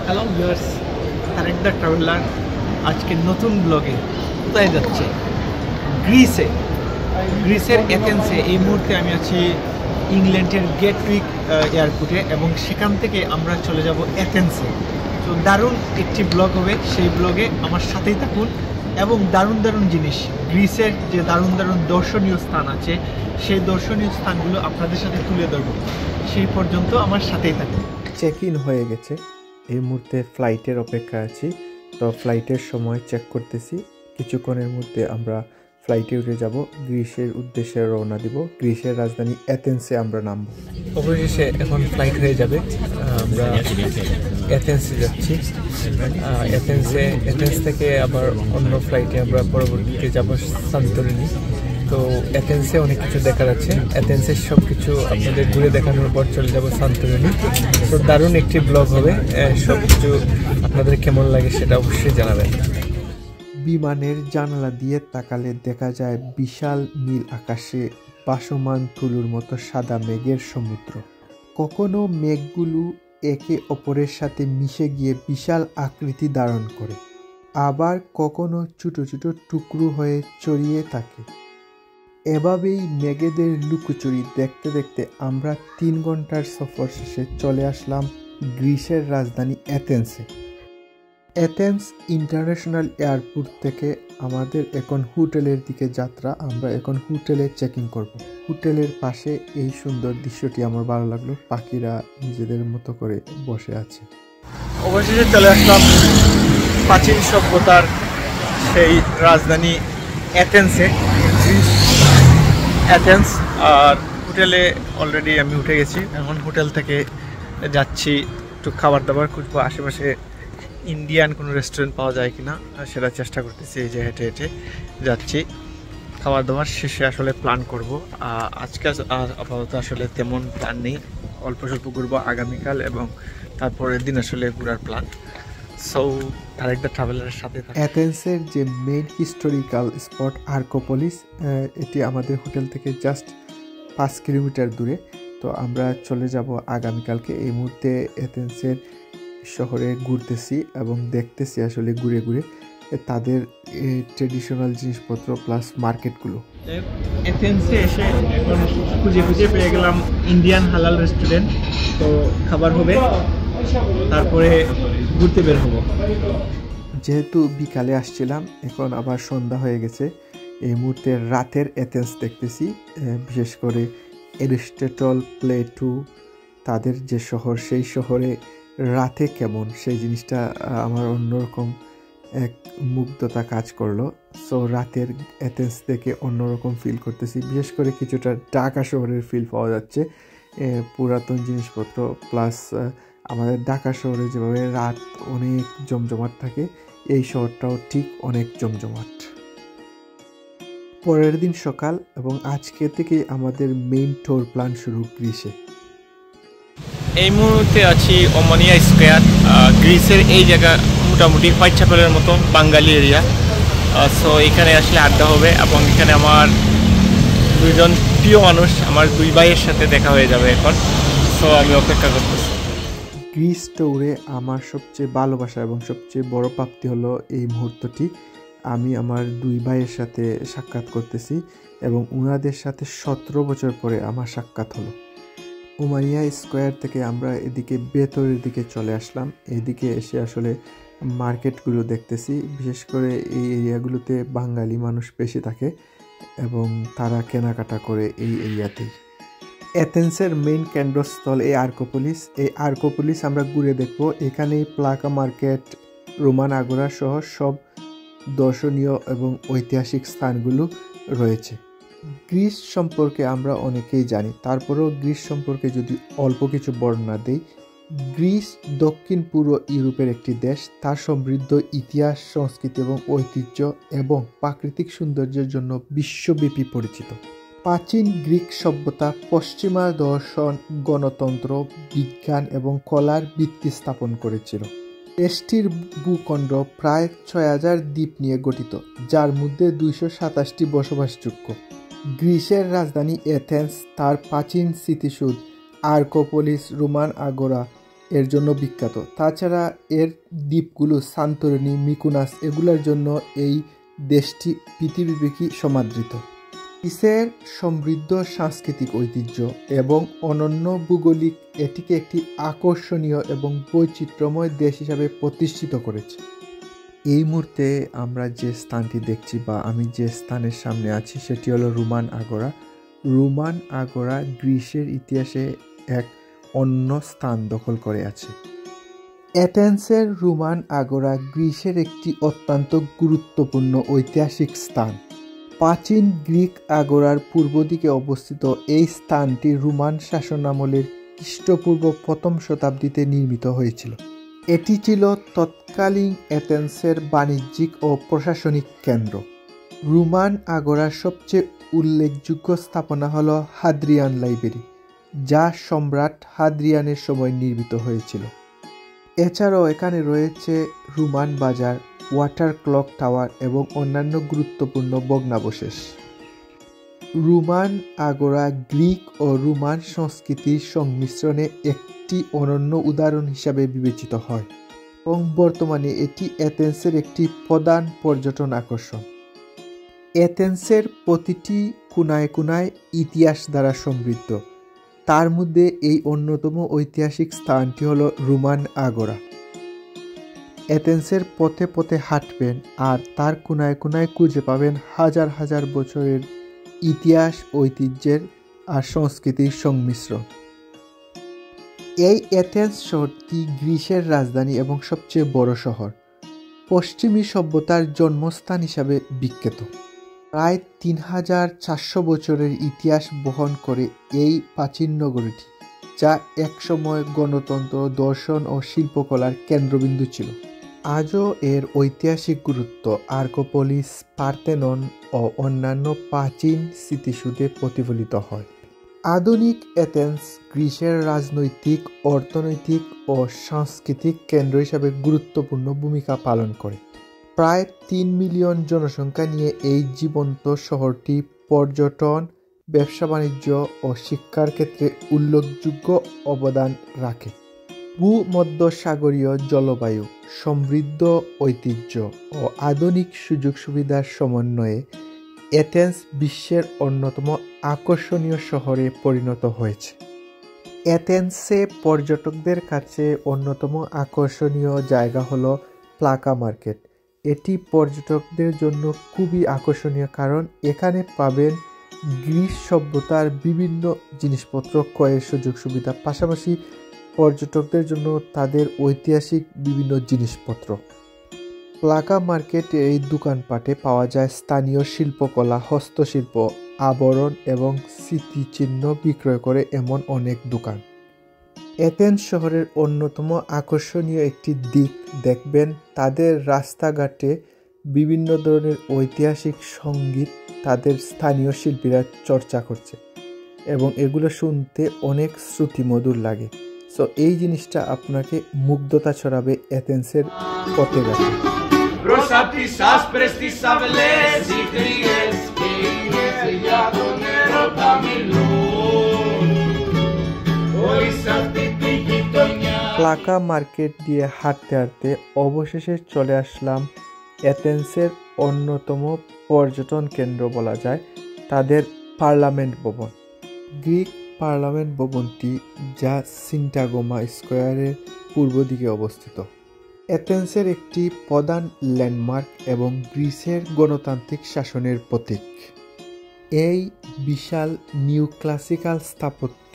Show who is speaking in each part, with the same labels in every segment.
Speaker 1: Hello viewers, Tarek the traveller আজকে নতুন ব্লগে কোথায় যাচ্ছে? গ্রিসের এথেন্সে। এই মুহূর্তে আমি আছি ইংল্যান্ডের গেটউইক এয়ারপোর্টে এবং সেখান থেকে আমরা চলে যাব এথেন্সে। তো দারুণ একটি ব্লগ হবে, সেই ব্লগে আমার সাথেই থাকুন এবং দারুণ দারুণ জিনিস, গ্রিসের যে দারুণ দারুণ দর্শনীয় স্থান আছে সেই দর্শনীয় স্থানগুলো আপনাদের সাথে তুলে ধরব। সেই পর্যন্ত আমার সাথেই থাকুন।
Speaker 2: চেক ইন হয়ে গেছে, এই মুহূর্তে ফ্লাইটের অপেক্ষা আছি। তো ফ্লাইটের সময় চেক করতেছি, কিছুক্ষণের মধ্যে আমরা ফ্লাইটে উঠে যাব, গ্রিসের উদ্দেশ্যে রওনা দিব। গ্রিসের রাজধানী এথেন্সে আমরা নামব। অবশেষে এখন ফ্লাইট হয়ে যাবে, আমরা এথেন্সে যাচ্ছি। এথেন্স থেকে আবার অন্য ফ্লাইটে আমরা পরবর্তীতে যাব সান্তোরিনি। তো এথেন্সে অনেক কিছু দেখার আছে, এথেন্সের সব কিছু আপনাদের ঘুরে দেখানোর পর চলে যাব সান্তোরিনি। তো দারুণ একটি ব্লগ হবে, সব কিছু আপনাদের কেমন লাগে সেটা অবশ্যই জানাবেন। বিমানের জানালা দিয়ে তাকালে দেখা যায় বিশাল নীল আকাশে ভাসমান তুলোর মতো সাদা মেঘের সমুদ্র। কখনো মেঘগুলো একে অপরের সাথে মিশে গিয়ে বিশাল আকৃতি ধারণ করে, আবার কখনো ছোট ছোট টুকরো হয়ে ছড়িয়ে থাকে। এভাবেই মেঘেদের লুকোচুরি দেখতে দেখতে আমরা 3 ঘন্টার সফর শেষে চলে আসলাম গ্রিসের রাজধানী এথেন্সে। এথেন্স ইন্টারন্যাশনাল এয়ারপোর্ট থেকে আমাদের এখন হোটেলের দিকে যাত্রা। আমরা এখন হোটেলে চেকিং করব। হোটেলের পাশে এই সুন্দর দৃশ্যটি আমার ভালো লাগলো, পাখিরা নিজেদের মতো করে বসে আছে।
Speaker 1: অবশেষে চলে আসলাম প্রাচীন সভ্যতার সেই রাজধানী এথেন্সে, এথেন্স। আর হোটেলে অলরেডি আমি উঠে গেছি, এখন হোটেল থেকে যাচ্ছি একটু খাবার দাবার খুঁজবো, আশেপাশে ইন্ডিয়ান কোনো রেস্টুরেন্ট পাওয়া যায় কিনা সেটা চেষ্টা করতেছি। এই যে হেঁটে হেঁটে যাচ্ছি, খাবার দাবার শেষে আসলে প্ল্যান করব। আজকে আপাতত আসলে তেমন প্ল্যান নেই, অল্প স্বল্প ঘুরবো আগামীকাল এবং তারপরের দিন আসলে ঘোরার প্ল্যান। সো তারেক দ্য ট্রাভেলারের সাথে।
Speaker 2: এথেন্সের যে মেইন হিস্টোরিক্যাল স্পট আর্কোপোলিস, এটি আমাদের হোটেল থেকে জাস্ট 5 কিলোমিটার দূরে। তো আমরা চলে যাব আগামীকালকে। এই মুহূর্তে এথেন্সের শহরে ঘুরতেছি এবং দেখতেছি আসলে ঘুরে ঘুরে তাদের ট্রেডিশনাল জিনিসপত্র প্লাস মার্কেটগুলো।
Speaker 1: এথেন্সে এসে এখন খুঁজে খুঁজে পেয়ে গেলাম ইন্ডিয়ান হালাল রেস্টুরেন্ট। তো খাবার হবে, তারপরে ঘুরতে বের হব।
Speaker 2: যেহেতু বিকালে আসছিলাম, এখন আবার সন্ধ্যা হয়ে গেছে। এই মুহূর্তে রাতের এথেন্স দেখতেছি, বিশেষ করে এরিস্টটল, প্লেটো, তাদের যে শহর, সেই শহরে রাতে কেমন সেই জিনিসটা আমার অন্যরকম এক মুগ্ধতা কাজ করলো। সো রাতের এথেন্স থেকে অন্যরকম ফিল করতেছি, বিশেষ করে কিছুটা ঢাকা শহরের ফিল পাওয়া যাচ্ছে। পুরাতন জিনিসপত্র প্লাস আমাদের ঢাকা শহরে যেভাবে রাত অনেক জমজমাট থাকে, এই শহরটাও ঠিক অনেক জমজমাট। পরের দিন সকাল এবং আজকে থেকেই আমাদের মেইন ট্যুর প্ল্যান শুরু গ্রিসে।
Speaker 1: এই মুহূর্তে আছি ওমানিয়া স্কোয়ার। গ্রিসের এই জায়গা মোটামুটি হোয়াইট চ্যাপেলের মতো বাঙালি এরিয়া। সো এখানে আসলে আড্ডা হবে এবং এখানে আমার 2জন প্রিয় মানুষ, আমার 2 ভাইয়ের সাথে দেখা হয়ে যাবে এখন। সো আমি অপেক্ষা করতেছি।
Speaker 2: গ্রিস ট্যুরে আমার সবচেয়ে ভালোবাসা এবং সবচেয়ে বড় প্রাপ্তি হলো এই মুহূর্তটি। আমি আমার 2 ভাইয়ের সাথে সাক্ষাৎ করতেছি এবং ওনাদের সাথে 17 বছর পরে আমার সাক্ষাৎ হলো। ওমানিয়া স্কোয়ার থেকে আমরা এদিকে ভেতরের দিকে চলে আসলাম। এদিকে এসে আসলে মার্কেটগুলো দেখতেছি, বিশেষ করে এই এরিয়াগুলোতে বাঙালি মানুষ বেশি থাকে এবং তারা কেনাকাটা করে এই এরিয়াতেই। এথেন্সের মেইন কেন্দ্রস্থল এই আর্কোপোলিস। এই আর্কোপোলিস আমরা ঘুরে দেখব। এখানেই প্লাকা মার্কেট, রোমান আগোরা সহ সব দর্শনীয় এবং ঐতিহাসিক স্থানগুলো রয়েছে। গ্রিস সম্পর্কে আমরা অনেকেই জানি, তারপরেও গ্রিস সম্পর্কে যদি অল্প কিছু বর্ণনা দেই, গ্রিস দক্ষিণ পূর্ব ইউরোপের একটি দেশ। তার সমৃদ্ধ ইতিহাস, সংস্কৃতি এবং ঐতিহ্য এবং প্রাকৃতিক সৌন্দর্যের জন্য বিশ্বব্যাপী পরিচিত। প্রাচীন গ্রিক সভ্যতা পশ্চিমা দর্শন, গণতন্ত্র, বিজ্ঞান এবং কলার ভিত্তি স্থাপন করেছিল। দেশটির ভূখণ্ড প্রায় 6000 দ্বীপ নিয়ে গঠিত, যার মধ্যে 227টি বসবাসযোগ্য। গ্রিসের রাজধানী এথেন্স তার প্রাচীন স্মৃতিসৌধ আর্কোপোলিস, রোমান আগোরা এর জন্য বিখ্যাত। তাছাড়া এর দ্বীপগুলো সান্তোরিনি, মিকোনাস এগুলোর জন্য এই দেশটি পৃথিবীব্যাপী সমাদৃত। গ্রিসের সমৃদ্ধ সাংস্কৃতিক ঐতিহ্য এবং অনন্য ভৌগোলিক এটিকে একটি আকর্ষণীয় এবং বৈচিত্র্যময় দেশ হিসাবে প্রতিষ্ঠিত করেছে। এই মুহূর্তে আমরা যে স্থানটি দেখছি বা আমি যে স্থানের সামনে আছি সেটি হলো রোমান আগোরা। রোমান আগোরা গ্রিসের ইতিহাসে এক অন্য স্থান দখল করে আছে। অ্যাথেন্সের রোমান আগোরা গ্রিসের একটি অত্যন্ত গুরুত্বপূর্ণ ঐতিহাসিক স্থান। প্রাচীন গ্রিক আগোরার পূর্ব দিকে অবস্থিত এই স্থানটি রোমান শাসনামলের খ্রিস্টপূর্ব প্রথম শতাব্দীতে নির্মিত হয়েছিল। এটি ছিল তৎকালীন অ্যাথেন্সের বাণিজ্যিক ও প্রশাসনিক কেন্দ্র। রোমান আগোরার সবচেয়ে উল্লেখযোগ্য স্থাপনা হল হাদ্রিয়ান লাইব্রেরি, যা সম্রাট হাদ্রিয়ানের সময় নির্মিত হয়েছিল। এছাড়াও এখানে রয়েছে রোমান বাজার, ওয়াটার ক্লক টাওয়ার এবং অন্যান্য গুরুত্বপূর্ণ ভগ্নাবশেষ। রোমান আগোরা গ্রিক ও রোমান সংস্কৃতির সংমিশ্রণে একটি অনন্য উদাহরণ হিসাবে বিবেচিত হয় এবং বর্তমানে এটি অ্যাথেন্সের একটি প্রধান পর্যটন আকর্ষণ। অ্যাথেন্সের প্রতিটি কোনায় কোনায় ইতিহাস দ্বারা সমৃদ্ধ। তার মধ্যে এই অন্যতম ঐতিহাসিক স্থানটি হল রোমান আগোরা। অ্যাথেন্সের পথে পথে হাঁটবেন আর তার কোনায় কোনায় খুঁজে পাবেন হাজার হাজার বছরের ইতিহাস, ঐতিহ্যের আর সংস্কৃতির সংমিশ্রণ। এই অ্যাথেন্স শহরটি গ্রিসের রাজধানী এবং সবচেয়ে বড় শহর। পশ্চিমী সভ্যতার জন্মস্থান হিসাবে বিখ্যাত। প্রায় 3400 বছরের ইতিহাস বহন করে এই প্রাচীন নগরীটি, যা একসময় গণতন্ত্র, দর্শন ও শিল্পকলার কেন্দ্রবিন্দু ছিল। আজও এর ঐতিহাসিক গুরুত্ব আর্কোপোলিস, পার্থেনন ও অন্যান্য প্রাচীন স্মৃতিসৌধে প্রতিফলিত হয়। আধুনিক অ্যাথেন্স গ্রিসের রাজনৈতিক, অর্থনৈতিক ও সাংস্কৃতিক কেন্দ্র হিসাবে গুরুত্বপূর্ণ ভূমিকা পালন করে। প্রায় 3 মিলিয়ন জনসংখ্যা নিয়ে এই জীবন্ত শহরটি পর্যটন, ব্যবসা-বাণিজ্য ও শিক্ষার ক্ষেত্রে উল্লেখযোগ্য অবদান রাখে। ভূমধ্যসাগরীয় জলবায়ু, সমৃদ্ধ ঐতিহ্য ও আধুনিক সুযোগ সুবিধার সমন্বয়ে অ্যাথেন্স বিশ্বের অন্যতম আকর্ষণীয় শহরে পরিণত হয়েছে। অ্যাথেন্সে পর্যটকদের কাছে অন্যতম আকর্ষণীয় জায়গা হলো প্লাকা মার্কেট। এটি পর্যটকদের জন্য খুবই আকর্ষণীয়, কারণ এখানে পাবেন গ্রিস সভ্যতার বিভিন্ন জিনিসপত্র ক্রয়ের সুযোগ সুবিধা, পাশাপাশি পর্যটকদের জন্য তাদের ঐতিহাসিক বিভিন্ন জিনিসপত্র। প্লাকা মার্কেটে এই দোকানপাটে পাওয়া যায় স্থানীয় শিল্পকলা, হস্তশিল্প, আবরণ এবং স্মৃতিচিহ্ন বিক্রয় করে এমন অনেক দোকান। অ্যাথেন্স শহরের অন্যতম আকর্ষণীয় একটি দিক দেখবেন তাদের রাস্তাঘাটে বিভিন্ন ধরনের ঐতিহাসিক সঙ্গীত তাদের স্থানীয় শিল্পীরা চর্চা করছে এবং এগুলো শুনতে অনেক শ্রুতিমধুর লাগে। সো এই জিনিসটা আপনাকে মুগ্ধতা ছড়াবে অ্যাথেন্সের পথে ঘাটে। প্লাকা মার্কেট দিয়ে হাঁটতে হাঁটতে অবশেষে চলে আসলাম অ্যাথেন্সের অন্যতম পর্যটন কেন্দ্র বলা যায়, তাদের পার্লামেন্ট ভবন। গ্রিক পার্লামেন্ট ভবনটি, যা সিন্টাগোমা স্কোয়ারের পূর্ব দিকে অবস্থিত, অ্যাথেন্সের একটি প্রধান ল্যান্ডমার্ক এবং গ্রিসের গণতান্ত্রিক শাসনের প্রতীক। এই বিশাল নিউ ক্লাসিক্যাল স্থাপত্য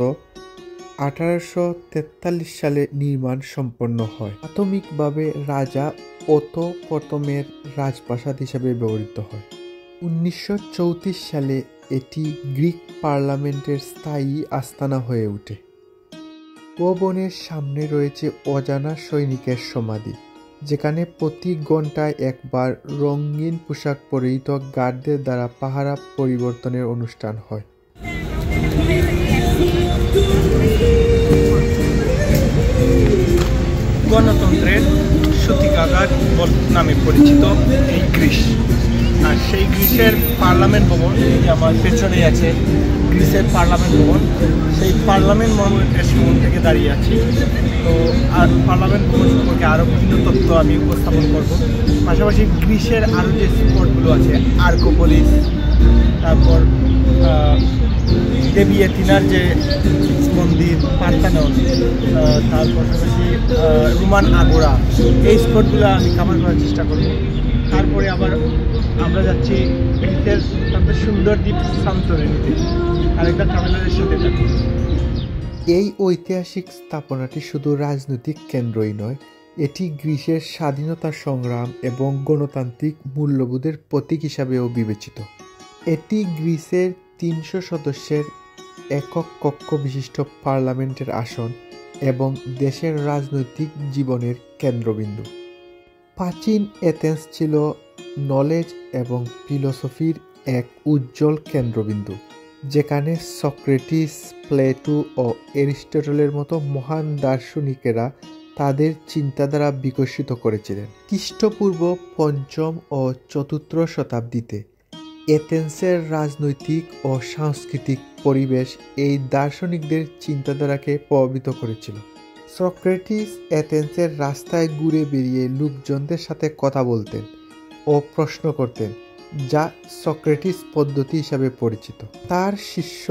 Speaker 2: 1843 সালে নির্মাণ সম্পন্ন হয়। প্রাথমিকভাবে রাজা ওতো প্রথমের রাজপ্রাসাদ হিসেবে ব্যবহৃত হয়। 1934 সালে এটি গ্রিক পার্লামেন্টের স্থায়ী আস্তানা হয়ে ওঠে। ভবনের সামনে রয়েছে অজানা সৈনিকের সমাধি, যেখানে প্রতি ঘন্টায় একবার রঙিন পোশাক পরিহিত গার্ডদের দ্বারা পাহারা পরিবর্তনের অনুষ্ঠান হয়।
Speaker 1: গণতন্ত্রের সূতিকাগার নামে পরিচিত এই গ্রিস আর সেই গ্রিসের পার্লামেন্ট ভবন যে আমার পেছনেই আছে, গ্রিসের পার্লামেন্ট ভবন, সেই পার্লামেন্ট ভবনের সামনে থেকে দাঁড়িয়ে আছি। তো আর পার্লামেন্ট ভবন সম্পর্কে আরও বিভিন্ন তথ্য আমি উপস্থাপন করব। পাশাপাশি গ্রিসের আরও যে স্পটগুলো আছে, আর্কোপোলিস, তারপর দেবী এথিনার যে মন্দির, পার্থানন, তার পাশাপাশি রোমান আগোরা, এই স্পটগুলো আমি কাভার করার চেষ্টা করব। তারপরে আবার আমরা যাচ্ছি গ্রিসের সবচেয়ে সুন্দর দ্বীপ সান্তোরিনিতে, আরেকটা ট্রাভেলারের সাথে থাকি।
Speaker 2: এই ঐতিহাসিক স্থাপনাটি শুধু রাজনৈতিক কেন্দ্রই নয়, এটি গ্রিসের স্বাধীনতা সংগ্রাম এবং গণতান্ত্রিক মূল্যবোধের প্রতীক হিসাবেও বিবেচিত। এটি গ্রিসের 300 সদস্যের একক কক্ষ বিশিষ্ট পার্লামেন্টের আসন এবং দেশের রাজনৈতিক জীবনের কেন্দ্রবিন্দু। প্রাচীন এথেন্স ছিল নলেজ এবং ফিলোসফির এক উজ্জ্বল কেন্দ্রবিন্দু, যেখানে সক্রেটিস, প্লেটো ও এরিস্টটলের মতো মহান দার্শনিকেরা তাদের চিন্তাধারা বিকশিত করেছিলেন। খ্রিস্টপূর্ব 5ম ও 4র্থ শতাব্দীতে এথেন্সের রাজনৈতিক ও সাংস্কৃতিক পরিবেশ এই দার্শনিকদের চিন্তাধারাকে প্রভাবিত করেছিল। সক্রেটিস এথেন্সের রাস্তায় ঘুরে বেরিয়ে লোকজনদের সাথে কথা বলতেন ও প্রশ্ন করতেন, যা সক্রেটিস পদ্ধতি হিসাবে পরিচিত। তার শিষ্য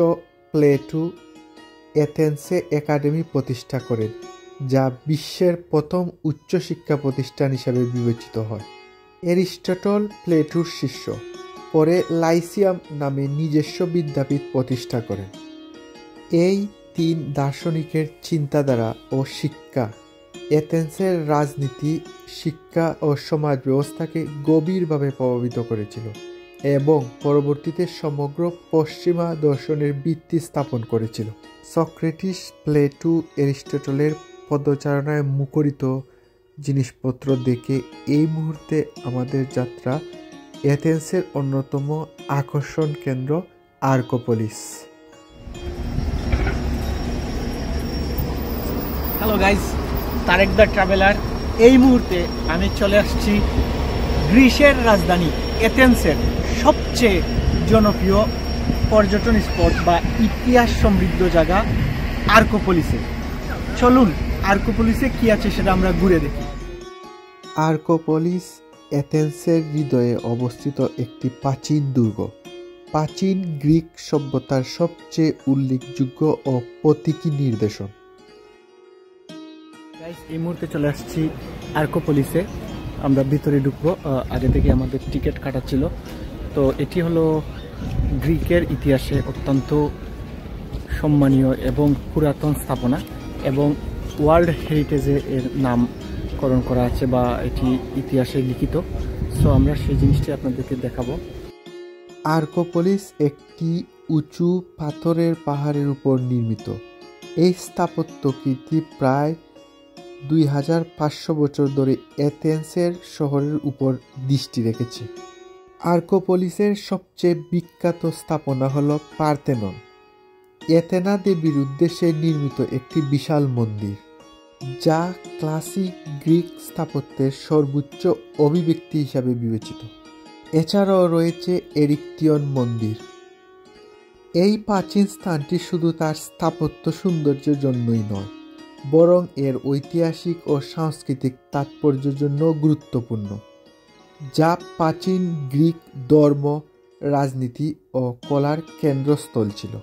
Speaker 2: প্লেটো এথেন্সে একাডেমি প্রতিষ্ঠা করেন, যা বিশ্বের প্রথম উচ্চশিক্ষা প্রতিষ্ঠান হিসাবে বিবেচিত হয়। এরিস্টটল প্লেটোর শিষ্য, পরে লাইসিয়াম নামে নিজস্ব বিদ্যাপীঠ প্রতিষ্ঠা করেন। এই 3 দার্শনিকের চিন্তাধারা ও শিক্ষা এথেন্সের রাজনীতি, শিক্ষা ও সমাজ ব্যবস্থাকে গভীরভাবে প্রভাবিত করেছিল এবং পরবর্তীতে সমগ্র পশ্চিমা দর্শনের ভিত্তি স্থাপন করেছিল। সক্রেটিস, প্লেটো, এরিস্টটলের পদচারণায় মুখরিত জিনিসপত্র দেখে এই মুহূর্তে আমাদের যাত্রা এথেন্সের অন্যতম আকর্ষণ কেন্দ্র Acropolis.
Speaker 1: Hello guys, Tarek the traveller. এই মুহূর্তে আমি চলে আসছি গ্রিসের রাজধানী এথেন্সের সবচেয়ে জনপ্রিয় পর্যটন স্পট বা ইতিহাস সমৃদ্ধ জায়গা আর্কোপোলিসে। চলুন আর্কোপোলিসে কি আছে সেটা আমরা ঘুরে দেখি।
Speaker 2: আর্কোপোলিস এথেন্সের হৃদয়ে অবস্থিত একটি প্রাচীন দুর্গ, প্রাচীন গ্রিক সভ্যতার সবচেয়ে উল্লেখযোগ্য ও প্রতীকী নিদর্শন।
Speaker 1: এই মুহূর্তে চলে আসছি আর্কোপোলিসে, আমরা ভিতরে ঢুকবো। আগে থেকে আমাদের টিকিট কাটা ছিল। তো এটি হলো গ্রিকের ইতিহাসে অত্যন্ত সম্মানীয় এবং পুরাতন স্থাপনা এবং ওয়ার্ল্ড হেরিটেজে এর নামকরণ করা আছে বা এটি ইতিহাসে লিখিত। সো আমরা সেই জিনিসটি আপনাদেরকে দেখাবো।
Speaker 2: আর্কোপোলিস একটি উঁচু পাথরের পাহাড়ের উপর নির্মিত। এই স্থাপত্যকৃতি প্রায় 2500 বছর ধরে এথেন্সের শহরের উপর দৃষ্টি রেখেছে। আর্কোপোলিসের সবচেয়ে বিখ্যাত স্থাপনা হল পার্থেনন, এথেনা দেবীর উদ্দেশ্যে নির্মিত একটি বিশাল মন্দির, যা ক্লাসিক গ্রিক স্থাপত্যের সর্বোচ্চ অভিব্যক্তি হিসাবে বিবেচিত। এছাড়াও রয়েছে এরিক্টিয়ন মন্দির। এই প্রাচীন স্থানটি শুধু তার স্থাপত্য সৌন্দর্যের জন্যই নয়, বরং এর ঐতিহাসিক ও সাংস্কৃতিক তাৎপর্যের জন্য গুরুত্বপূর্ণ, যা প্রাচীন গ্রিক ধর্ম, রাজনীতি ও কলার কেন্দ্রস্থল ছিল।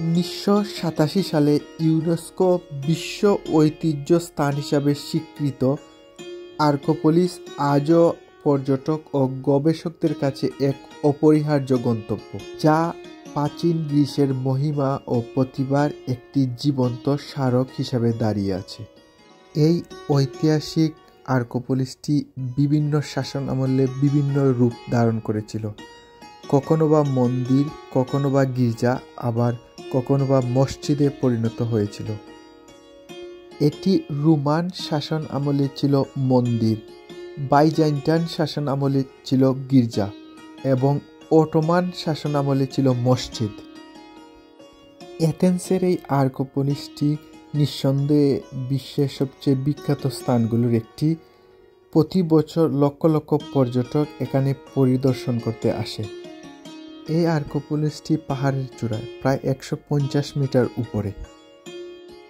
Speaker 2: 1987 সালে ইউনেস্কো বিশ্ব ঐতিহ্য স্থান হিসাবে স্বীকৃত আর্কোপোলিস আজও পর্যটক ও গবেষকদের কাছে এক অপরিহার্য গন্তব্য, যা প্রাচীন গ্রিসের মহিমা ও প্রতিভার একটি জীবন্ত স্মারক হিসাবে দাঁড়িয়ে আছে। এই ঐতিহাসিক আর্কোপোলিসটি বিভিন্ন শাসন আমলে বিভিন্ন রূপ ধারণ করেছিল, কখনো বা মন্দির, কখনো বা গির্জা, আবার কখনো বা মসজিদে পরিণত হয়েছিল। এটি রোমান শাসন আমলে ছিল মন্দির, বাইজেন্টাইন শাসন আমলে ছিল গির্জা এবং অটোমান শাসন আমলে ছিল মসজিদ। এথেন্সের এই আর্কোপোলিসটি নিঃসন্দেহে বিশ্বের সবচেয়ে বিখ্যাত স্থানগুলোর একটি, প্রতি বছর লক্ষ লক্ষ পর্যটক এখানে পরিদর্শন করতে আসে। এই আর্কোপোলিসটি পাহাড়ের চূড়ায় প্রায় 150 মিটার উপরে।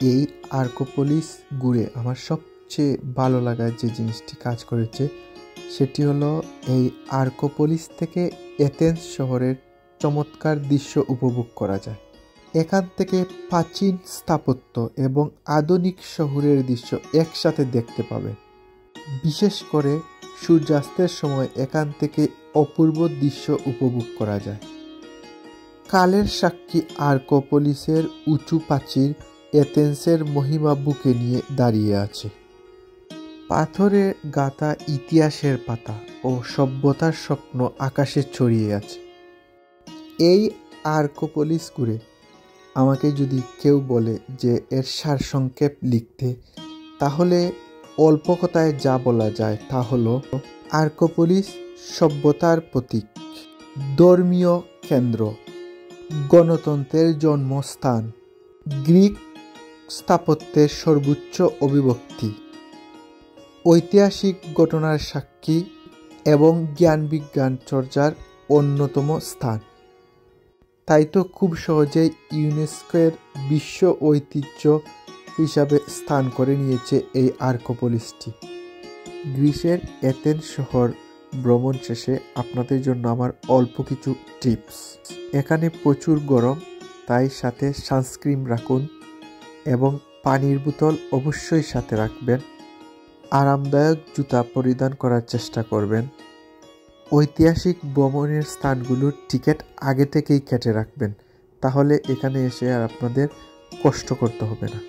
Speaker 2: এই আর্কোপোলিস ঘুরে আমার সবচেয়ে ভালো লাগা যে জিনিসটি কাজ করেছে সেটি হলো এই আর্কোপোলিস থেকে এথেন্স শহরের চমৎকার দৃশ্য উপভোগ করা যায়। এখান থেকে প্রাচীন স্থাপত্য এবং আধুনিক শহরের দৃশ্য একসাথে দেখতে পাবে। বিশেষ করে সূর্যাস্তের সময় এখান থেকে অপূর্ব দৃশ্য উপভোগ করা যায়। কালের সাক্ষী আর্কোপোলিসের উঁচু প্রাচীর এথেন্সের মহিমা বুকে নিয়ে দাঁড়িয়ে আছে। পাথরে গাঁথা ইতিহাসের পাতা ও সভ্যতার স্বপ্ন আকাশে ছড়িয়ে আছে। এই আর্কোপোলিস ঘুরে আমাকে যদি কেউ বলে যে এর সারসংক্ষেপ লিখতে, তাহলে অল্প কথায় যা বলা যায় তা হলো আর্কোপোলিস সভ্যতার প্রতীক, ধর্মীয় কেন্দ্র, গণতন্ত্রের জন্মস্থান, গ্রিক স্থাপত্যের সর্বোচ্চ অভিব্যক্তি, ঐতিহাসিক ঘটনার সাক্ষী এবং জ্ঞান বিজ্ঞান চর্চার অন্যতম স্থান। তাই তো খুব সহজেই ইউনেস্কোর বিশ্ব ঐতিহ্য হিসাবে স্থান করে নিয়েছে এই আর্কোপোলিসটি। গ্রিসের এথেন্স শহর ভ্রমণ শেষে আপনাদের জন্য আমার অল্প কিছু টিপস। এখানে প্রচুর গরম, তাই সাথে সানস্ক্রিন রাখুন এবং পানির বোতল অবশ্যই সাথে রাখবেন। আরামদায়ক জুতা পরিধান করার চেষ্টা করবেন। ঐতিহাসিক ভ্রমণের স্থানগুলোর টিকিট আগে থেকেই কেটে রাখবেন, তাহলে এখানে এসে আর আপনাদের কষ্ট করতে হবে না।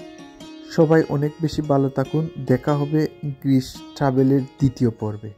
Speaker 2: সবাই অনেক বেশি ভালো থাকুন। দেখা হবে গ্রিস ট্রাভেলের দ্বিতীয় পর্বে।